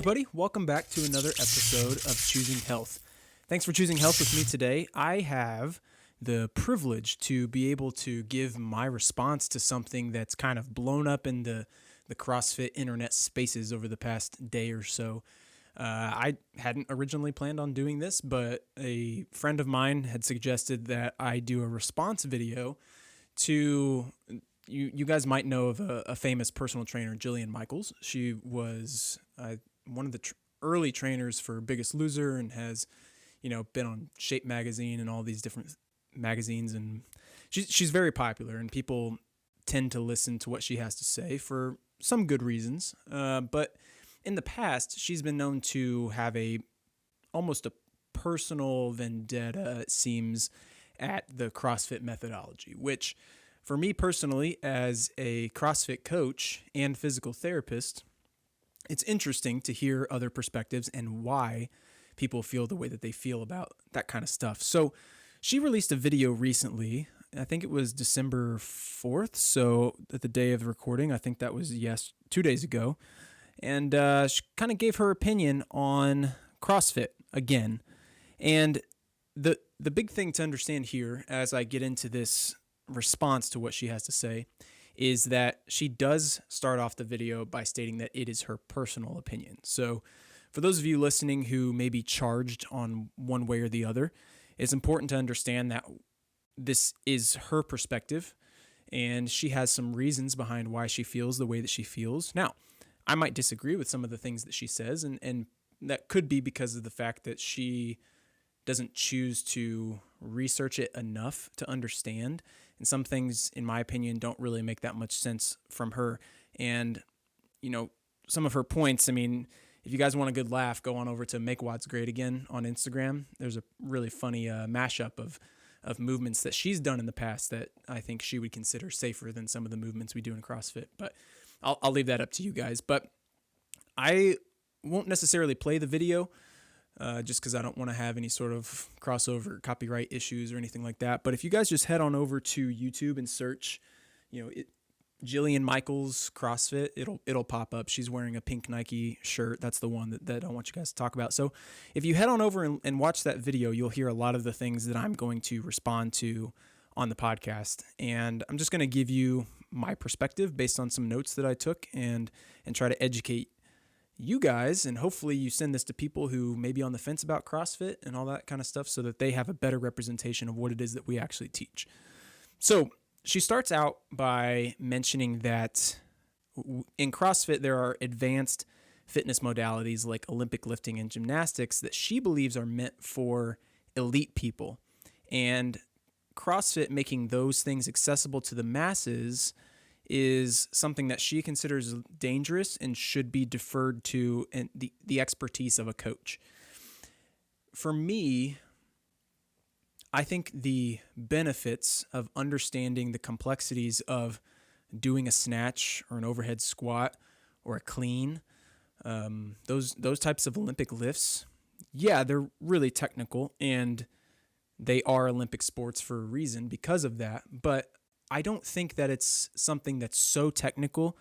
everybody. Welcome back to another episode of Choosing Health. Thanks for choosing health with me today. I have the privilege to be able to give my response to something that's kind of blown up in the CrossFit internet spaces over the past day or so. I hadn't originally planned on doing this, but a friend of mine had suggested that I do a response video to... You guys might know of a famous personal trainer, Jillian Michaels. She was one of the early trainers for Biggest Loser and has, been on Shape magazine and all these different magazines. And she's very popular, and people tend to listen to what she has to say for some good reasons. But in the past, she's been known to have almost a personal vendetta, it seems, at the CrossFit methodology, which, for me personally, as a CrossFit coach and physical therapist, it's interesting to hear other perspectives and why people feel the way that they feel about that kind of stuff. So she released a video recently. I think it was December 4th. So at the day of the recording, I think that was 2 days ago. And she kind of gave her opinion on CrossFit again. And the big thing to understand here as I get into this response to what she has to say is that she does start off the video by stating that it is her personal opinion. So for those of you listening who may be charged on one way or the other, it's important to understand that this is her perspective and she has some reasons behind why she feels the way that she feels. Now, I might disagree with some of the things that she says, and that could be because of the fact that she doesn't choose to research it enough to understand. And some things, in my opinion, don't really make that much sense from her. And, some of her points, if you guys want a good laugh, go on over to Make Watts Great Again on Instagram. There's a really funny mashup of movements that she's done in the past that I think she would consider safer than some of the movements we do in CrossFit. But I'll leave that up to you guys. But I won't necessarily play the video, just because I don't want to have any sort of crossover copyright issues or anything like that. But if you guys just head on over to YouTube and search, Jillian Michaels CrossFit, it'll pop up. She's wearing a pink Nike shirt. That's the one that I want you guys to talk about. So if you head on over and watch that video, you'll hear a lot of the things that I'm going to respond to on the podcast. And I'm just going to give you my perspective based on some notes that I took and try to educate you guys, and hopefully you send this to people who may be on the fence about CrossFit and all that kind of stuff so that they have a better representation of what it is that we actually teach. So she starts out by mentioning that in CrossFit there are advanced fitness modalities like Olympic lifting and gymnastics that she believes are meant for elite people. And CrossFit making those things accessible to the masses is something that she considers dangerous and should be deferred to the expertise of a coach. For me, I think the benefits of understanding the complexities of doing a snatch or an overhead squat or a clean, those types of Olympic lifts, they're really technical and they are Olympic sports for a reason because of that. But I don't think that it's something that's so technical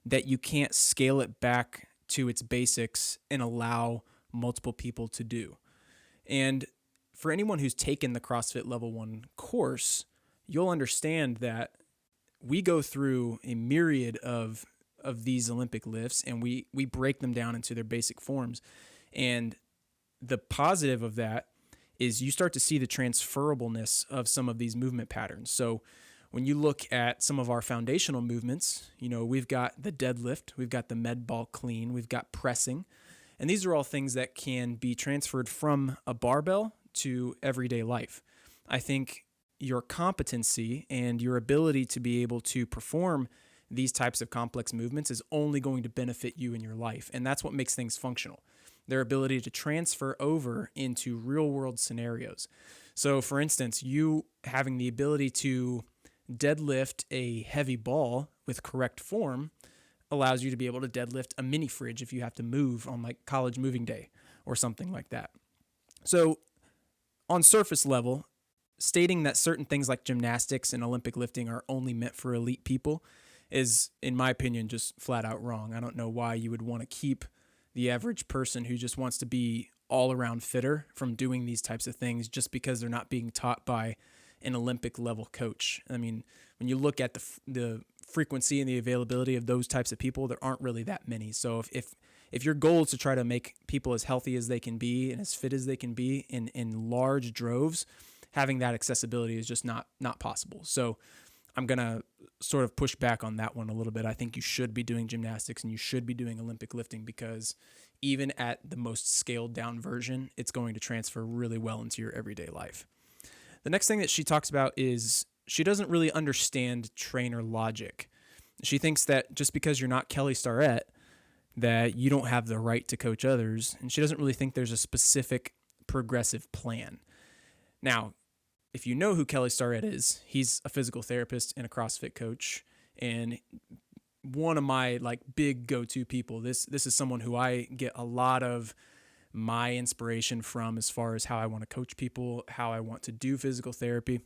that you can't scale it back to its basics and allow multiple people to do. And for anyone who's taken the CrossFit Level 1 course, you'll understand that we go through a myriad of these Olympic lifts and we break them down into their basic forms. And the positive of that is you start to see the transferableness of some of these movement patterns. So when you look at some of our foundational movements, we've got the deadlift, we've got the med ball clean, we've got pressing, and these are all things that can be transferred from a barbell to everyday life. I think your competency and your ability to be able to perform these types of complex movements is only going to benefit you in your life, and that's what makes things functional. Their ability to transfer over into real-world scenarios. So, for instance, you having the ability to deadlift a heavy ball with correct form allows you to be able to deadlift a mini fridge if you have to move on like college moving day or something like that. So on surface level, stating that certain things like gymnastics and Olympic lifting are only meant for elite people is, in my opinion, just flat out wrong. I don't know why you would want to keep the average person who just wants to be all around fitter from doing these types of things just because they're not being taught by an Olympic level coach. I mean, when you look at the frequency and the availability of those types of people, there aren't really that many. So if your goal is to try to make people as healthy as they can be and as fit as they can be in large droves, having that accessibility is just not possible. So I'm going to sort of push back on that one a little bit. I think you should be doing gymnastics and you should be doing Olympic lifting, because even at the most scaled down version, it's going to transfer really well into your everyday life. The next thing that she talks about is she doesn't really understand trainer logic. She thinks that just because you're not Kelly Starrett, that you don't have the right to coach others. And she doesn't really think there's a specific progressive plan. Now, if you know who Kelly Starrett is, he's a physical therapist and a CrossFit coach, and one of my big go-to people. This is someone who I get a lot of my inspiration from as far as how I want to coach people, how I want to do physical therapy.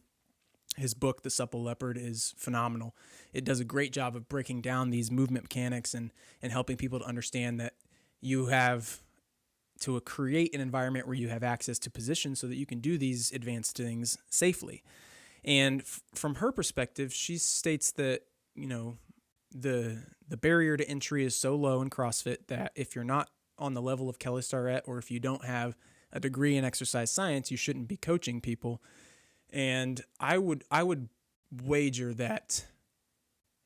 His book, The Supple Leopard, is phenomenal. It does a great job of breaking down these movement mechanics and helping people to understand that you have to create an environment where you have access to positions so that you can do these advanced things safely. And from her perspective, she states that, the barrier to entry is so low in CrossFit that if you're not on the level of Kelly Starrett, or if you don't have a degree in exercise science, you shouldn't be coaching people. And I would wager that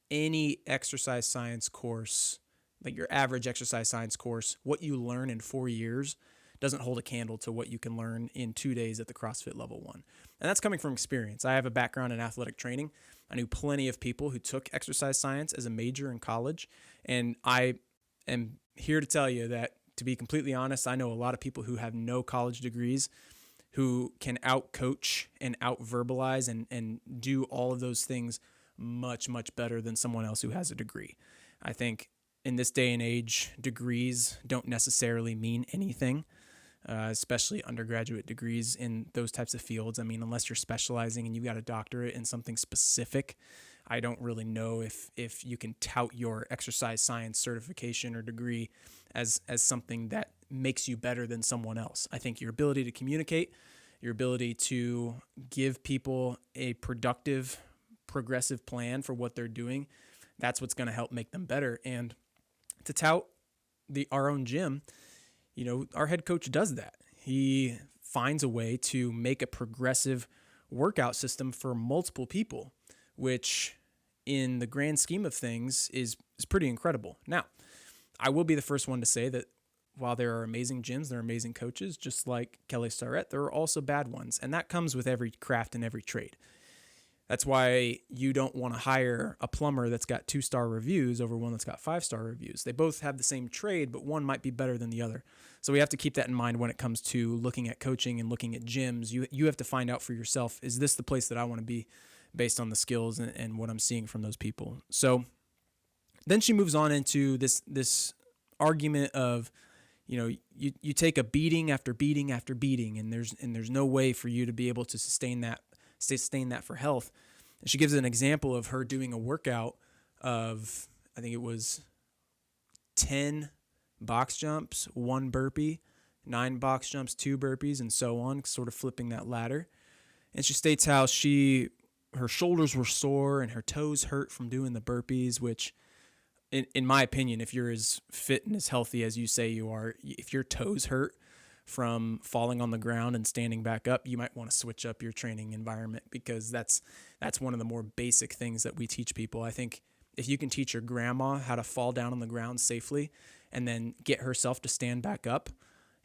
any exercise science course, like your average exercise science course, what you learn in 4 years doesn't hold a candle to what you can learn in 2 days at the CrossFit Level 1. And that's coming from experience. I have a background in athletic training. I knew plenty of people who took exercise science as a major in college. And I am here to tell you that, to be completely honest, I know a lot of people who have no college degrees who can out-coach and out-verbalize and do all of those things much, much better than someone else who has a degree. I think in this day and age, degrees don't necessarily mean anything, especially undergraduate degrees in those types of fields. I mean, unless you're specializing and you've got a doctorate in something specific, I don't really know if you can tout your exercise science certification or degree as something that makes you better than someone else. I think your ability to communicate, your ability to give people a productive, progressive plan for what they're doing, that's what's going to help make them better. And to tout our own gym, our head coach does that. He finds a way to make a progressive workout system for multiple people, which in the grand scheme of things is pretty incredible. Now, I will be the first one to say that while there are amazing gyms, there are amazing coaches, just like Kelly Starrett, there are also bad ones. And that comes with every craft and every trade. That's why you don't want to hire a plumber that's got 2-star reviews over one that's got 5-star reviews. They both have the same trade, but one might be better than the other. So we have to keep that in mind when it comes to looking at coaching and looking at gyms. You have to find out for yourself, is this the place that I want to be based on the skills and what I'm seeing from those people? So then she moves on into this argument of, you take a beating after beating after beating, and there's no way for you to be able to sustain that for health. And she gives an example of her doing a workout of, I think it was 10 box jumps, 1 burpee, 9 box jumps, 2 burpees, and so on, sort of flipping that ladder. And she states how her shoulders were sore and her toes hurt from doing the burpees, which in my opinion, if you're as fit and as healthy as you say you are, if your toes hurt from falling on the ground and standing back up, you might want to switch up your training environment, because that's one of the more basic things that we teach people. I think if you can teach your grandma how to fall down on the ground safely and then get herself to stand back up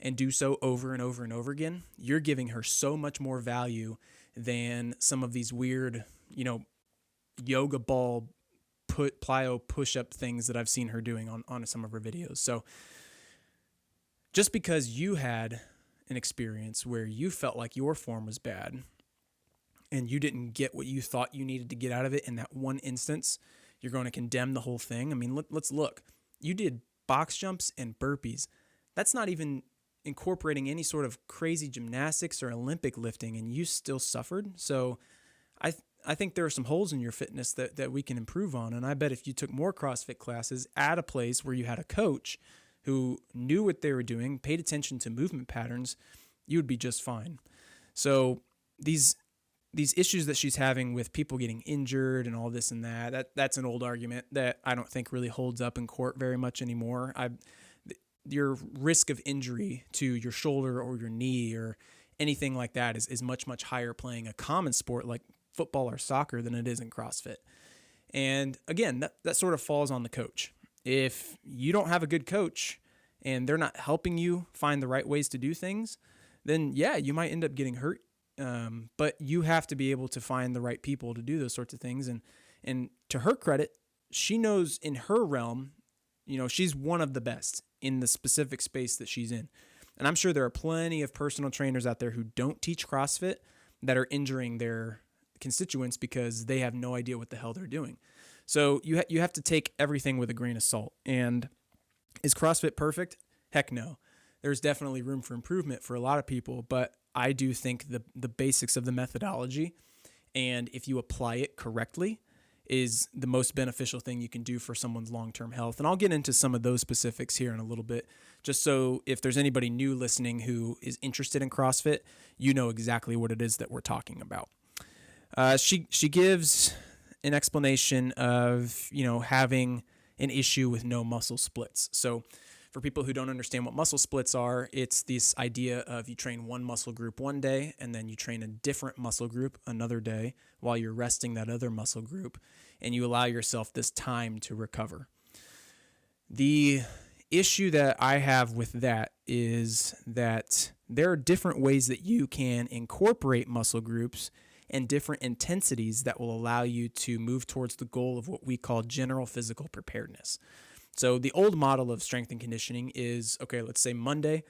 and do so over and over and over again, you're giving her so much more value than some of these weird, yoga ball plyo push-up things that I've seen her doing on some of her videos. So just because you had an experience where you felt like your form was bad and you didn't get what you thought you needed to get out of it in that one instance, you're going to condemn the whole thing. I mean, let's look. You did box jumps and burpees. That's not even incorporating any sort of crazy gymnastics or Olympic lifting, and you still suffered. So I think there are some holes in your fitness that we can improve on. And I bet if you took more CrossFit classes at a place where you had a coach who knew what they were doing, paid attention to movement patterns, you would be just fine. So these issues that she's having with people getting injured and all this and that's an old argument that I don't think really holds up in court very much anymore. Your risk of injury to your shoulder or your knee or anything like that is much, much higher playing a common sport like football or soccer than it is in CrossFit. And again, that sort of falls on the coach. If you don't have a good coach and they're not helping you find the right ways to do things, then yeah, you might end up getting hurt. But you have to be able to find the right people to do those sorts of things. And to her credit, she knows in her realm, she's one of the best in the specific space that she's in. And I'm sure there are plenty of personal trainers out there who don't teach CrossFit that are injuring their constituents because they have no idea what the hell they're doing. So you have to take everything with a grain of salt. And is CrossFit perfect? Heck no. There's definitely room for improvement for a lot of people, but I do think the basics of the methodology, and if you apply it correctly, is the most beneficial thing you can do for someone's long-term health. And I'll get into some of those specifics here in a little bit, just so if there's anybody new listening who is interested in CrossFit, you know exactly what it is that we're talking about. She gives an explanation of, having an issue with no muscle splits. So for people who don't understand what muscle splits are, it's this idea of you train one muscle group one day and then you train a different muscle group another day while you're resting that other muscle group, and you allow yourself this time to recover. The issue that I have with that is that there are different ways that you can incorporate muscle groups and different intensities that will allow you to move towards the goal of what we call general physical preparedness. So the old model of strength and conditioning is, okay, let's say Monday,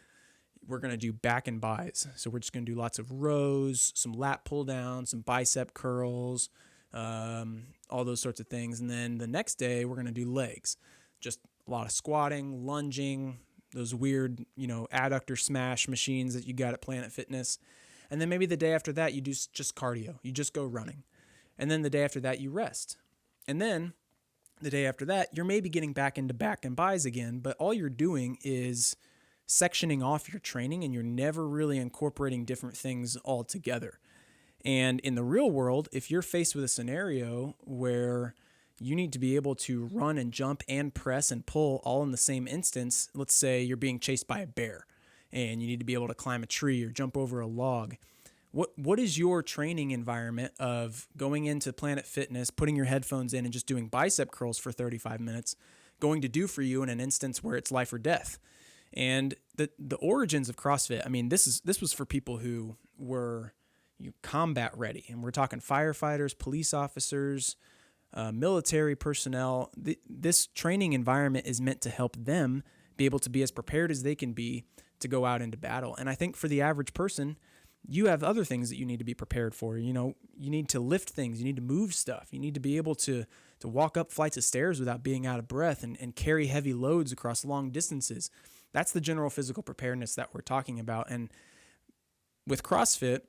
we're going to do back and bis. So we're just going to do lots of rows, some lat pull downs, some bicep curls, all those sorts of things. And then the next day, we're going to do legs. Just a lot of squatting, lunging, those weird, adductor smash machines that you got at Planet Fitness. And then maybe the day after that, you do just cardio. You just go running. And then the day after that, you rest. And then the day after that, you're maybe getting back into back and bis again, but all you're doing is sectioning off your training and you're never really incorporating different things all together. And in the real world, if you're faced with a scenario where you need to be able to run and jump and press and pull all in the same instance, let's say you're being chased by a bear and you need to be able to climb a tree or jump over a log. What is your training environment of going into Planet Fitness, putting your headphones in and just doing bicep curls for 35 minutes going to do for you in an instance where it's life or death? And the origins of CrossFit, I mean, this was for people who were combat ready. And we're talking firefighters, police officers, military personnel. This training environment is meant to help them be able to be as prepared as they can be to go out into battle. And I think for the average person, you have other things that you need to be prepared for. You need to lift things. You need to move stuff. You need to be able to walk up flights of stairs without being out of breath and carry heavy loads across long distances. That's the general physical preparedness that we're talking about. And with CrossFit,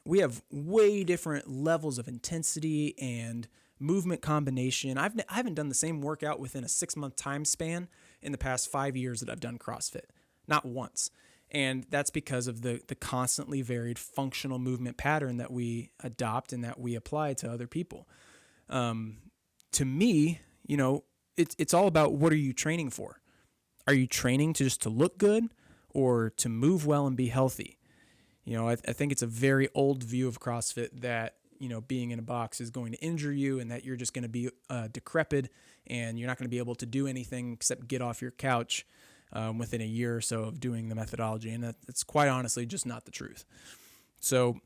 we have way different levels of intensity and movement combination. I haven't done the same workout within a 6-month time span in the past 5 years that I've done CrossFit. Not once. And that's because of the constantly varied functional movement pattern that we adopt and that we apply to other people. To me, it's all about what are you training for? Are you training to look good or to move well and be healthy? I think it's a very old view of CrossFit that, being in a box is going to injure you and that you're just going to be decrepit and you're not going to be able to do anything except get off your couch within a year or so of doing the methodology. And that's quite honestly just not the truth. So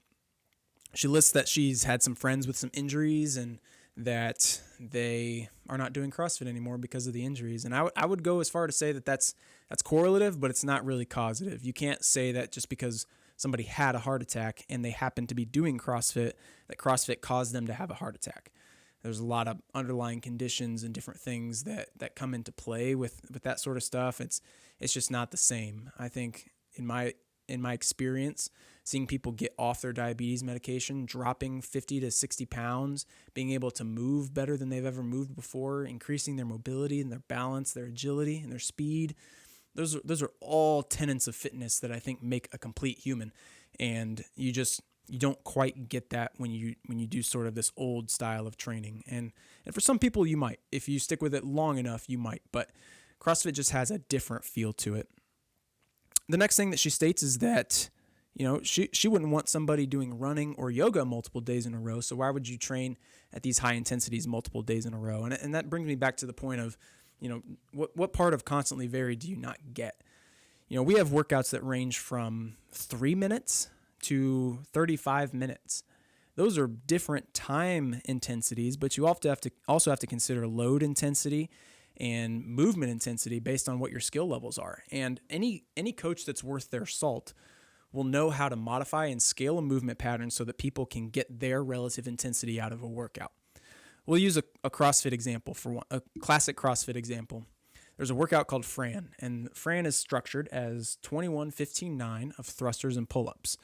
she lists that she's had some friends with some injuries and that they are not doing CrossFit anymore because of the injuries. And I would go as far to say that that's correlative, but it's not really causative. You can't say that just because somebody had a heart attack and they happen to be doing CrossFit, that CrossFit caused them to have a heart attack. There's a lot of underlying conditions and different things that come into play with that sort of stuff. It's just not the same. I think in my in my experience, seeing people get off their diabetes medication, dropping 50 to 60 pounds, being able to move better than they've ever moved before, increasing their mobility and their balance, their agility and their speed. Those are all tenets of fitness that I think make a complete human. And you don't quite get that when you do sort of this old style of training. And for some people you might. If you stick with it long enough, you might. But CrossFit just has a different feel to it. The next thing that she states is that, she wouldn't want somebody doing running or yoga multiple days in a row. So why would you train at these high intensities multiple days in a row? And that brings me back to the point of, what part of constantly varied do you not get? We have workouts that range from 3 minutes to 35 minutes. Those are different time intensities, but you also have to consider load intensity and movement intensity based on what your skill levels are. And any coach that's worth their salt will know how to modify and scale a movement pattern so that people can get their relative intensity out of a workout. We'll use a CrossFit example for one, a classic CrossFit example. There's a workout called Fran, and Fran is structured as 21-15-9 of thrusters and pull-ups.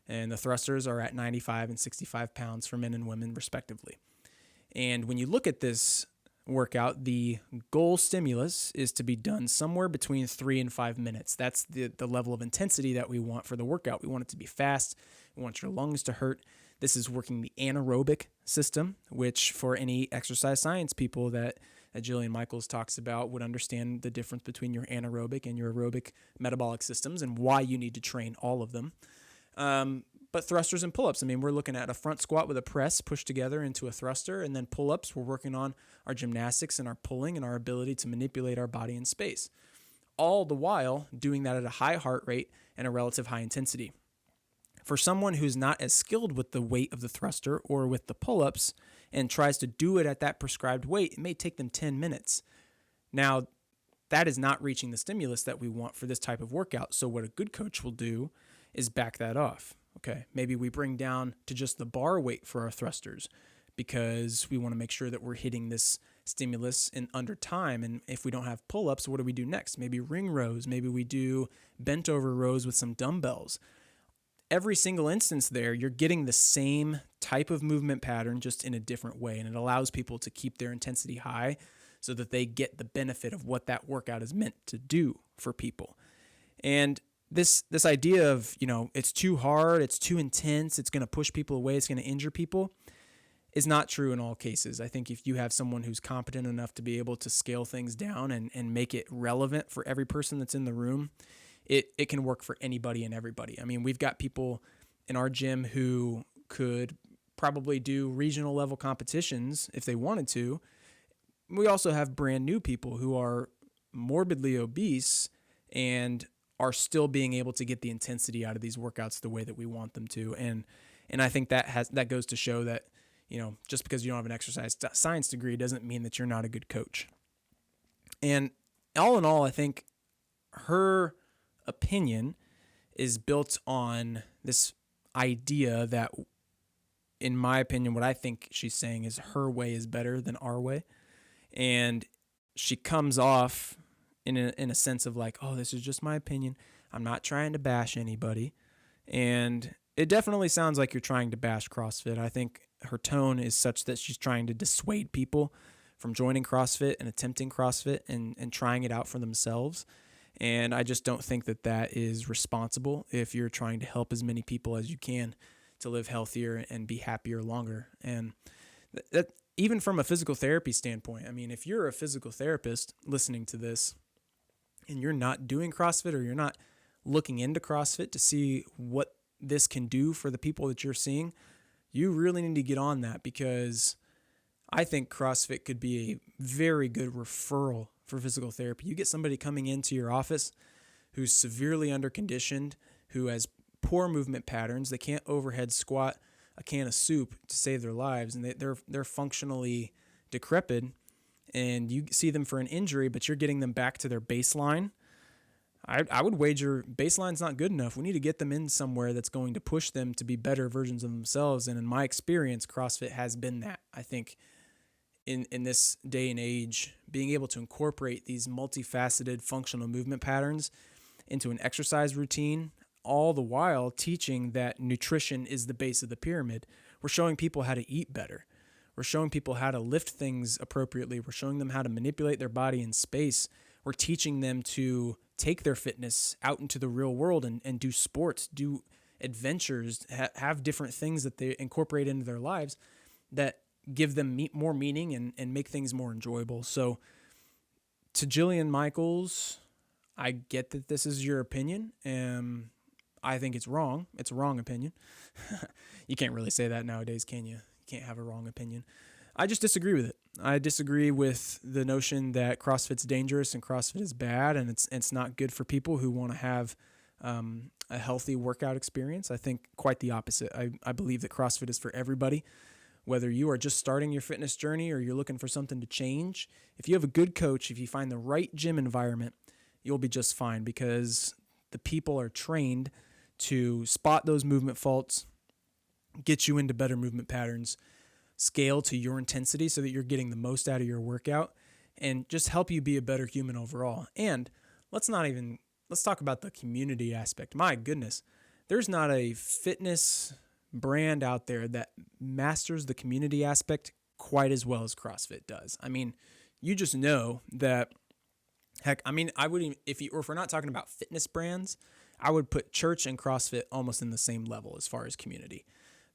And the thrusters are at 95 and 65 pounds for men and women, respectively. And when you look at this workout, the goal stimulus is to be done somewhere between 3 and 5 minutes. That's the level of intensity that we want for the workout. We want it to be fast. We want your lungs to hurt. This is working the anaerobic system, which for any exercise science people that Jillian Michaels talks about would understand the difference between your anaerobic and your aerobic metabolic systems and why you need to train all of them. But thrusters and pull-ups, we're looking at a front squat with a press pushed together into a thruster, and then pull-ups, we're working on our gymnastics and our pulling and our ability to manipulate our body in space. All the while doing that at a high heart rate and a relative high intensity. For someone who's not as skilled with the weight of the thruster or with the pull-ups and tries to do it at that prescribed weight, it may take them 10 minutes. Now, that is not reaching the stimulus that we want for this type of workout. So what a good coach will do is back that off. Okay, maybe we bring down to just the bar weight for our thrusters because we want to make sure that we're hitting this stimulus in under time. And if we don't have pull-ups, what do we do next? Maybe ring rows. Maybe we do bent over rows with some dumbbells. Every single instance there, you're getting the same type of movement pattern just in a different way. And it allows people to keep their intensity high so that they get the benefit of what that workout is meant to do for people. And this idea of, it's too hard, it's too intense, it's going to push people away, it's going to injure people, is not true in all cases. I think if you have someone who's competent enough to be able to scale things down and make it relevant for every person that's in the room, it can work for anybody and everybody. We've got people in our gym who could probably do regional level competitions if they wanted to. We also have brand new people who are morbidly obese and are still being able to get the intensity out of these workouts the way that we want them to. And I think that goes to show that, just because you don't have an exercise science degree doesn't mean that you're not a good coach. And all in all, I think her opinion is built on this idea that, in my opinion, what I think she's saying is her way is better than our way. And she comes off in a sense of like, oh, this is just my opinion. I'm not trying to bash anybody. And it definitely sounds like you're trying to bash CrossFit. I think her tone is such that she's trying to dissuade people from joining CrossFit and attempting CrossFit and trying it out for themselves. And I just don't think that is responsible if you're trying to help as many people as you can to live healthier and be happier longer. And that even from a physical therapy standpoint, if you're a physical therapist listening to this and you're not doing CrossFit or you're not looking into CrossFit to see what this can do for the people that you're seeing, you really need to get on that, because I think CrossFit could be a very good referral for physical therapy. You get somebody coming into your office who's severely underconditioned, who has poor movement patterns. They can't overhead squat a can of soup to save their lives, and they're functionally decrepit. And you see them for an injury, but you're getting them back to their baseline. I would wager baseline's not good enough. We need to get them in somewhere that's going to push them to be better versions of themselves. And in my experience, CrossFit has been that. I think in this day and age, being able to incorporate these multifaceted functional movement patterns into an exercise routine, all the while teaching that nutrition is the base of the pyramid. We're showing people how to eat better. We're showing people how to lift things appropriately. We're showing them how to manipulate their body in space. We're teaching them to take their fitness out into the real world and do sports, do adventures, have different things that they incorporate into their lives that give them more meaning and make things more enjoyable. So to Jillian Michaels, I get that this is your opinion, and I think it's wrong. It's a wrong opinion. You can't really say that nowadays, can you? You can't have a wrong opinion. I just disagree with it. I disagree with the notion that CrossFit's dangerous and CrossFit is bad, and it's not good for people who want to have a healthy workout experience. I think quite the opposite. I believe that CrossFit is for everybody. Whether you are just starting your fitness journey or you're looking for something to change, if you have a good coach, if you find the right gym environment, you'll be just fine because the people are trained to spot those movement faults, get you into better movement patterns, scale to your intensity so that you're getting the most out of your workout, and just help you be a better human overall. And let's talk about the community aspect. My goodness, there's not a fitness brand out there that masters the community aspect quite as well as CrossFit does. I mean, you just know that, heck, I mean, I wouldn't, if we're not talking about fitness brands, I would put church and CrossFit almost in the same level as far as community.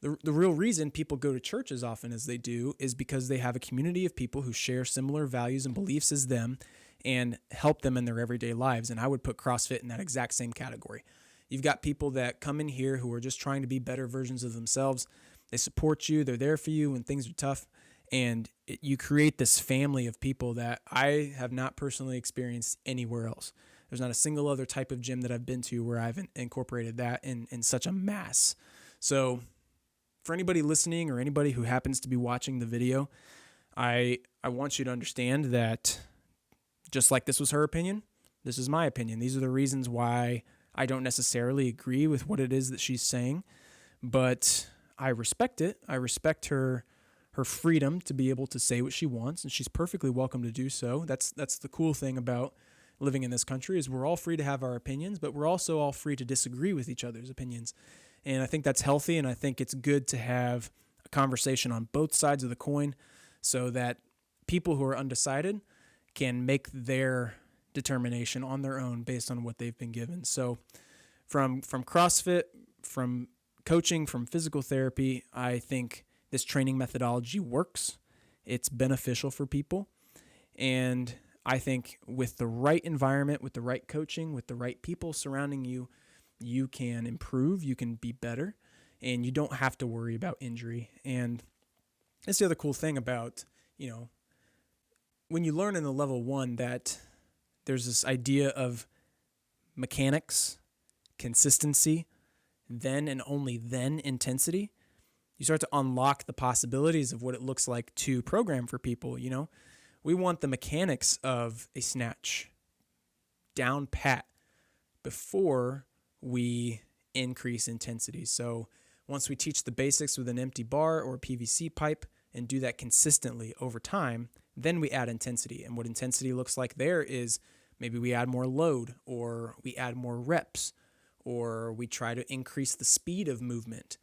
The real reason people go to church as often as they do is because they have a community of people who share similar values and beliefs as them and help them in their everyday lives. And I would put CrossFit in that exact same category. You've got people that come in here who are just trying to be better versions of themselves. They support you. They're there for you when things are tough. And you create this family of people that I have not personally experienced anywhere else. There's not a single other type of gym that I've been to where I've incorporated that in such a mass. So for anybody listening or anybody who happens to be watching the video, I want you to understand that just like this was her opinion, this is my opinion. These are the reasons why I don't necessarily agree with what it is that she's saying, but I respect it. I respect her freedom to be able to say what she wants, and she's perfectly welcome to do so. That's the cool thing about living in this country is we're all free to have our opinions, but we're also all free to disagree with each other's opinions. And I think that's healthy, and I think it's good to have a conversation on both sides of the coin so that people who are undecided can make their determination on their own based on what they've been given. So from CrossFit, from coaching, from physical therapy, I think this training methodology works. It's beneficial for people. And I think with the right environment, with the right coaching, with the right people surrounding you, you can improve, you can be better, and you don't have to worry about injury. And that's the other cool thing about, when you learn in the level 1 that there's this idea of mechanics, consistency, then and only then intensity, you start to unlock the possibilities of what it looks like to program for people. We want the mechanics of a snatch down pat before we increase intensity. So once we teach the basics with an empty bar or a PVC pipe and do that consistently over time, then we add intensity. And what intensity looks like there is maybe we add more load, or we add more reps, or we try to increase the speed of movement.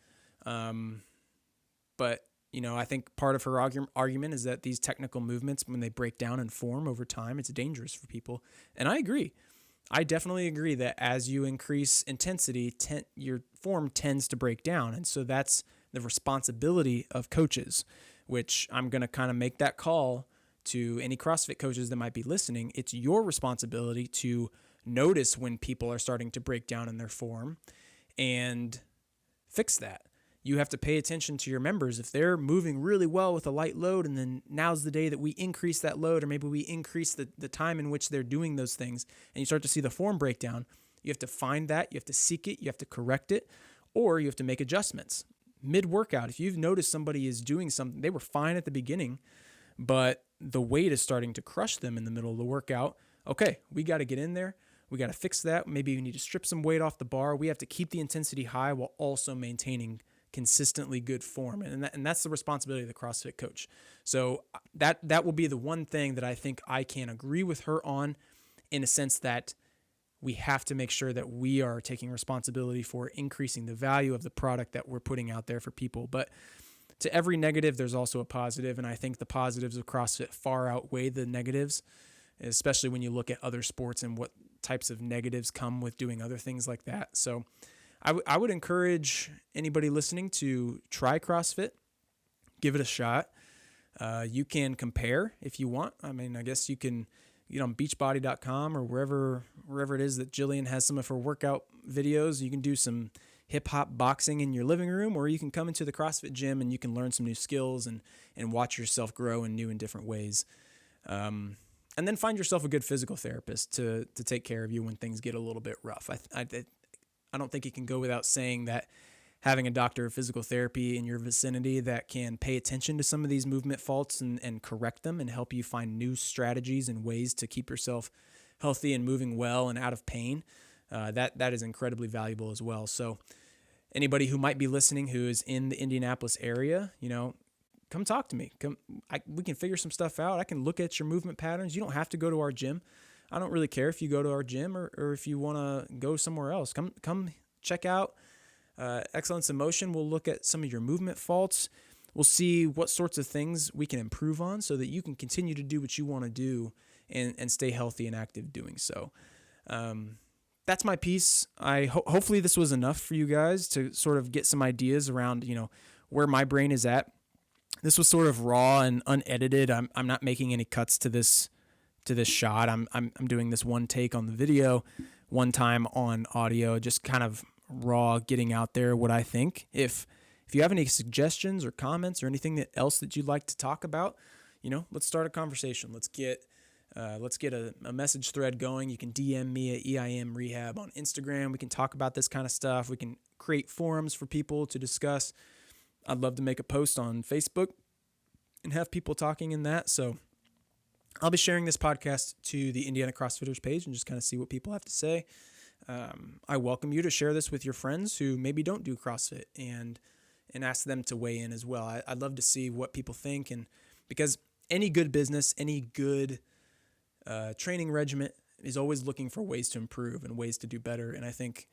But I think part of her argument is that these technical movements, when they break down and form over time, it's dangerous for people. And I agree. I definitely agree that as you increase intensity, your form tends to break down. And so that's the responsibility of coaches, which I'm going to kind of make that call to any CrossFit coaches that might be listening. It's your responsibility to notice when people are starting to break down in their form and fix that. You have to pay attention to your members. If they're moving really well with a light load, and then now's the day that we increase that load, or maybe we increase the time in which they're doing those things, and you start to see the form breakdown, you have to find that, you have to seek it, you have to correct it, or you have to make adjustments. Mid-workout, if you've noticed somebody is doing something, they were fine at the beginning, but the weight is starting to crush them in the middle of the workout, okay, we got to get in there. We got to fix that. Maybe we need to strip some weight off the bar. We have to keep the intensity high while also maintaining consistently good form. And that's the responsibility of the CrossFit coach. So that will be the one thing that I think I can agree with her on, in a sense that we have to make sure that we are taking responsibility for increasing the value of the product that we're putting out there for people. But to every negative, there's also a positive, and I think the positives of CrossFit far outweigh the negatives, especially when you look at other sports and what types of negatives come with doing other things like that. So I would encourage anybody listening to try CrossFit, give it a shot. You can compare if you want. I mean, I guess you can get on beachbody.com or wherever it is that Jillian has some of her workout videos. You can do some hip hop boxing in your living room, or you can come into the CrossFit gym and you can learn some new skills and watch yourself grow in new and different ways. And then find yourself a good physical therapist to take care of you when things get a little bit rough. I don't think it can go without saying that having a doctor of physical therapy in your vicinity that can pay attention to some of these movement faults and correct them and help you find new strategies and ways to keep yourself healthy and moving well and out of pain, that is incredibly valuable as well. So anybody who might be listening who is in the Indianapolis area, come talk to me. We can figure some stuff out. I can look at your movement patterns. You don't have to go to our gym. I don't really care if you go to our gym or if you want to go somewhere else. Come check out Excellence in Motion. We'll look at some of your movement faults. We'll see what sorts of things we can improve on so that you can continue to do what you want to do and stay healthy and active doing so. That's my piece. Hopefully this was enough for you guys to sort of get some ideas around, where my brain is at. This was sort of raw and unedited. I'm not making any cuts to this shot. I'm doing this one take on the video, one time on audio, just kind of raw, getting out there what I think. If you have any suggestions or comments or anything else that you'd like to talk about, let's start a conversation. Let's get a message thread going. You can DM me at EIM Rehab on Instagram. We can talk about this kind of stuff. We can create forums for people to discuss. I'd love to make a post on Facebook and have people talking in that. So I'll be sharing this podcast to the Indiana CrossFitters page and just kind of see what people have to say. I welcome you to share this with your friends who maybe don't do CrossFit and ask them to weigh in as well. I'd love to see what people think, and because any good business, any good training regimen is always looking for ways to improve and ways to do better. And I think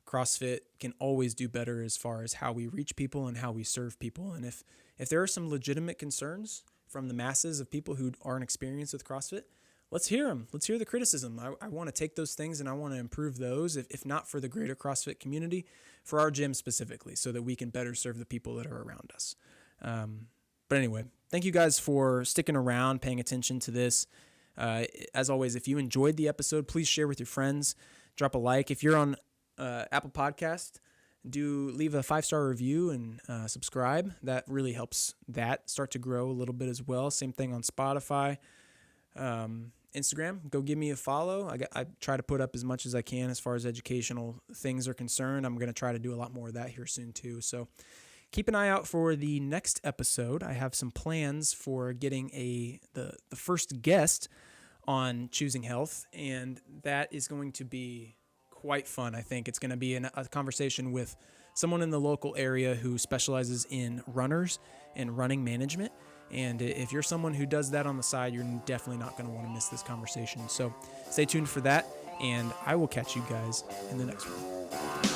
CrossFit can always do better as far as how we reach people and how we serve people. And if there are some legitimate concerns from the masses of people who aren't experienced with CrossFit, let's hear them. Let's hear the criticism. I want to take those things and I want to improve those, if not for the greater CrossFit community, for our gym specifically, so that we can better serve the people that are around us. But anyway, thank you guys for sticking around, paying attention to this. As always, if you enjoyed the episode, please share with your friends. Drop a like. If you're on Apple Podcast, do leave a 5-star review and subscribe. That really helps that start to grow a little bit as well. Same thing on Spotify. Instagram, go give me a follow. I try to put up as much as I can as far as educational things are concerned. I'm going to try to do a lot more of that here soon too. So keep an eye out for the next episode. I have some plans for getting the first guest on Choosing Health, and that is going to be quite fun. I think it's going to be a conversation with someone in the local area who specializes in runners and running management. And if you're someone who does that on the side, you're definitely not going to want to miss this conversation. So stay tuned for that, and I will catch you guys in the next one.